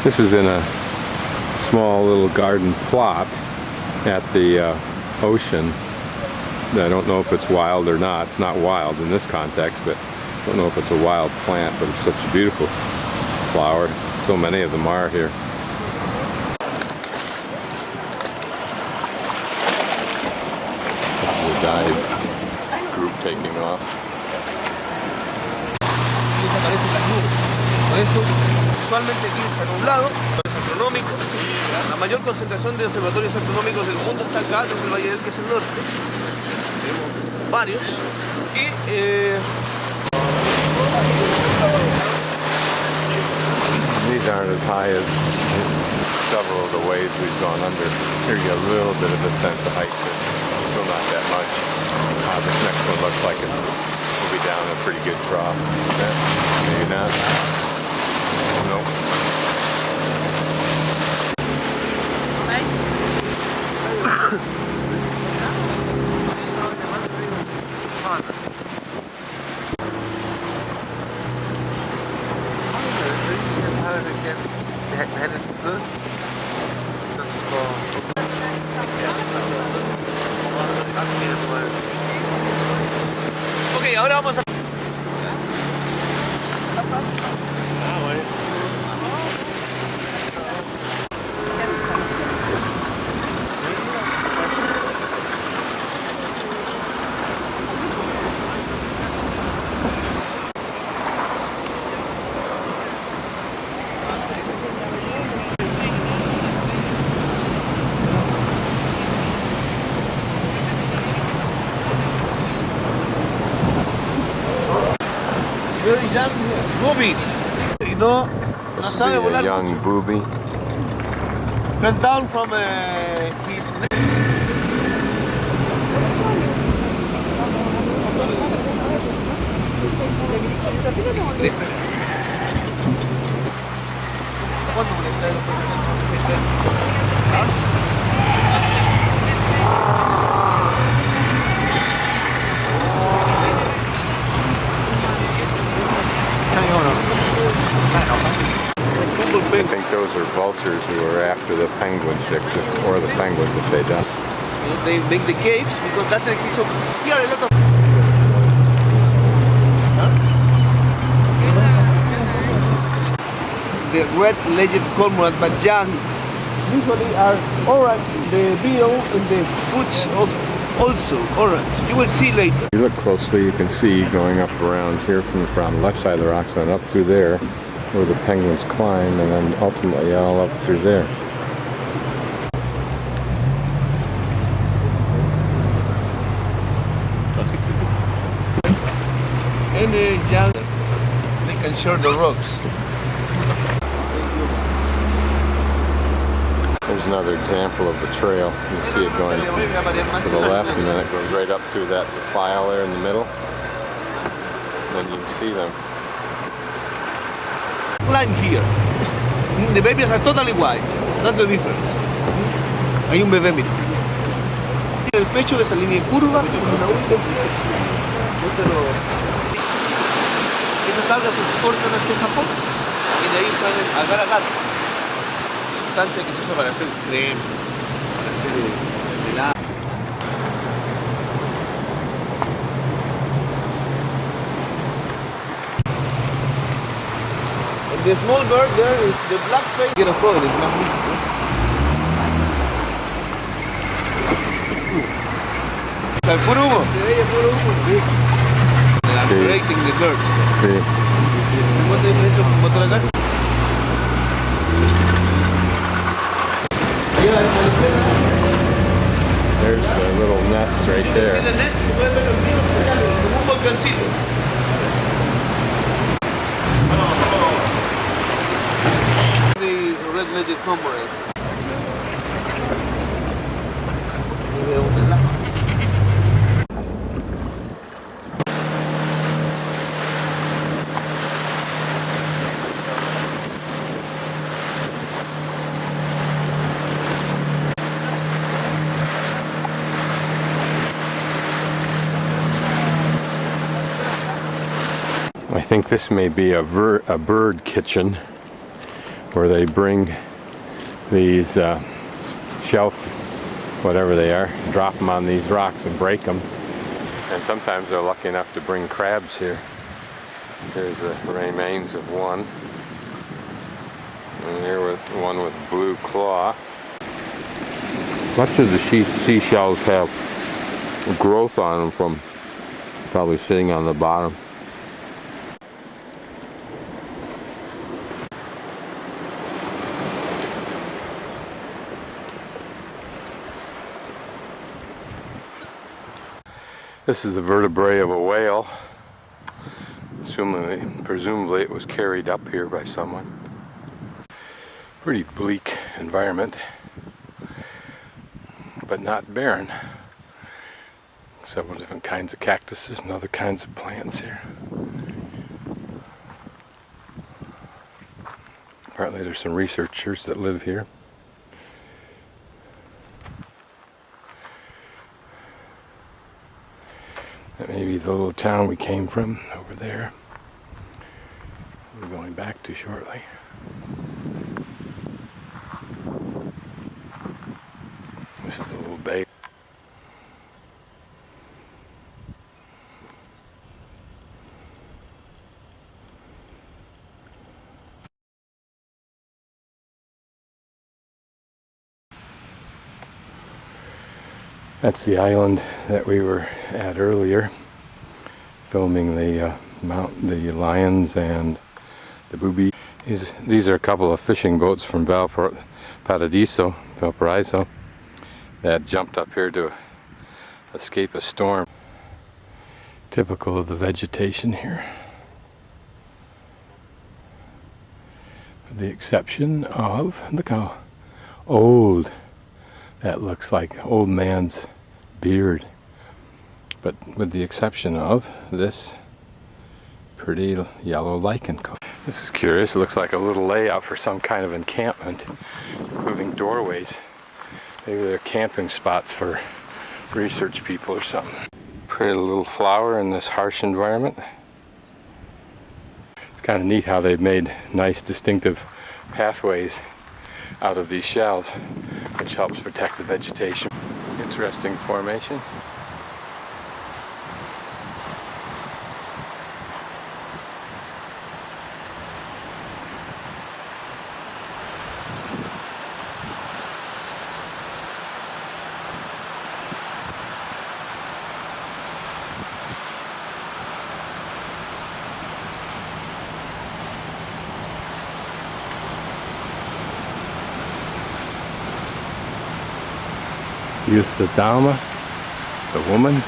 This is in a small little garden plot at the ocean. I don't know if it's wild or not. It's not wild in this context, but I don't know if it's a wild plant, but it's such a beautiful flower. So many of them are here. This is a dive group taking off. Por eso, usualmente aquí está nublado, los astronómicos, la mayor concentración de observatorios astronómicos del mundo está acá, desde el Valle del que es el norte. Tenemos varios. Y these aren't as high as several of the waves we've gone under. Here you get a little bit of a sense of height, but still not that much. This next one looks like it'll be down a pretty good trough. Maybe not. Nope. Ok, ahora vamos a... Very young booby. Y no sabe volar young mucho. booby. Fell down from his neck. ¿Cuándo I think those are vultures who are after the penguin chicks, or the penguins if they don't. They make the caves because doesn't exist. So here are a lot of the red-legged cormorant, but young, usually are orange. The bill and the foot's also orange. You will see later. If you look closely, you can see going up around here from the left side of the rocks and up through there, where the penguins climb, and then ultimately all up through there. And young, they can share the rocks. There's another example of the trail. You can see it going to the left, and then it goes right up through that defile there in the middle. And then you can see them. Line here. The babies are totally white. That's the difference. Hay un bebé, mira. El pecho de esa línea curva. Esas algas se exportan hacia Japón y de ahí salen agar agar. Sustancia que se usa para hacer crema, para hacer helado. The small bird there is the black face. Quiero joder, es más místico. El puro humo. Se ve el puro humo. They are creating the birds. Sí. ¿Cuánto diferencia con motor a gas? There's the little nest right there. The nest, un volcancito. Red-legged cormorants. I think this may be a bird kitchen. where they bring these shelf, whatever they are, drop them on these rocks and break them. And sometimes they're lucky enough to bring crabs here. Here's the remains of one. And here with one with blue claw. Much of the seashells have growth on them from probably sitting on the bottom. This is the vertebrae of a whale. Presumably it was carried up here by someone. Pretty bleak environment, but not barren. Several different kinds of cactuses and other kinds of plants here. Apparently there's some researchers that live here. That may be the little town we came from over there. We're going back to shortly. This is a little bay. That's the island that we were at earlier, filming the lions and the booby. These are a couple of fishing boats from Valparaiso that jumped up here to escape a storm. Typical of the vegetation here. With the exception of, look how old that looks like, old man's beard. But with the exception of this pretty yellow lichen color. This is curious. It looks like a little layout for some kind of encampment, including doorways. Maybe they're camping spots for research people or something. Pretty little flower in this harsh environment. It's kind of neat how they've made nice distinctive pathways out of these shells, which helps protect the vegetation. Interesting formation. Here's the Dama, the woman.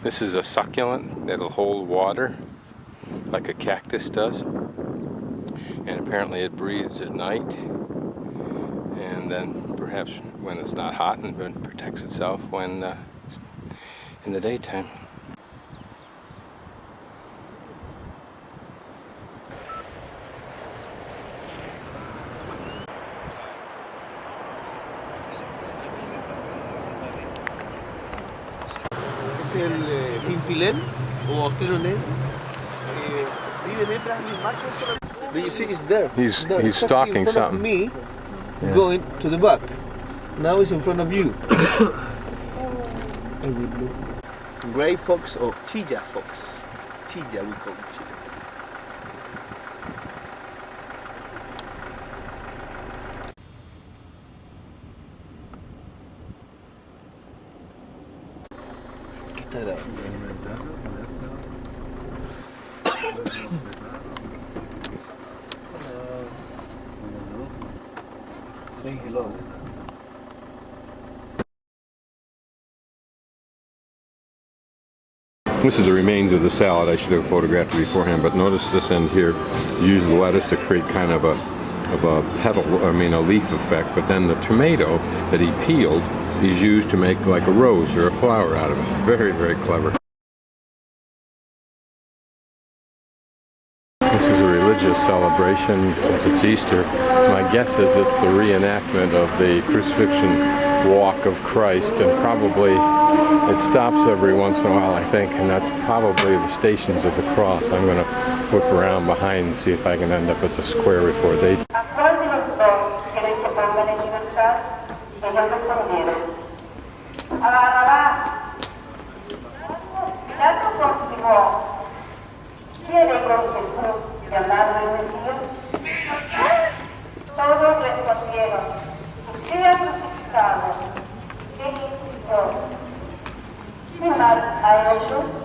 This is a succulent that'll hold water like a cactus does, and apparently it breathes at night, and then perhaps when it's not hot, and it protects itself when in the daytime. El pimpilén o austero negro. Viven hembras y machos solamente. Do you see it's there? He's stalking in front something. Of me, going to the back. Now it's in front of you. Gray fox or chilla fox. Chilla we call it. Chilla. Say hello. This is the remains of the salad. I should have photographed it beforehand, but notice this end here. You use the lettuce to create kind of a petal, a leaf effect, but then the tomato that he peeled is used to make like a rose or a flower out of it. Very, very clever. This is a religious celebration since it's Easter. My guess is it's the reenactment of the crucifixion walk of Christ, and probably it stops every once in a while, I think, and that's probably the Stations of the Cross. I'm going to whip around behind and see if I can end up at the square before they do. Todos respondieron, sea crucificado, ¿qué hizo? ¿Qué mal ha hecho?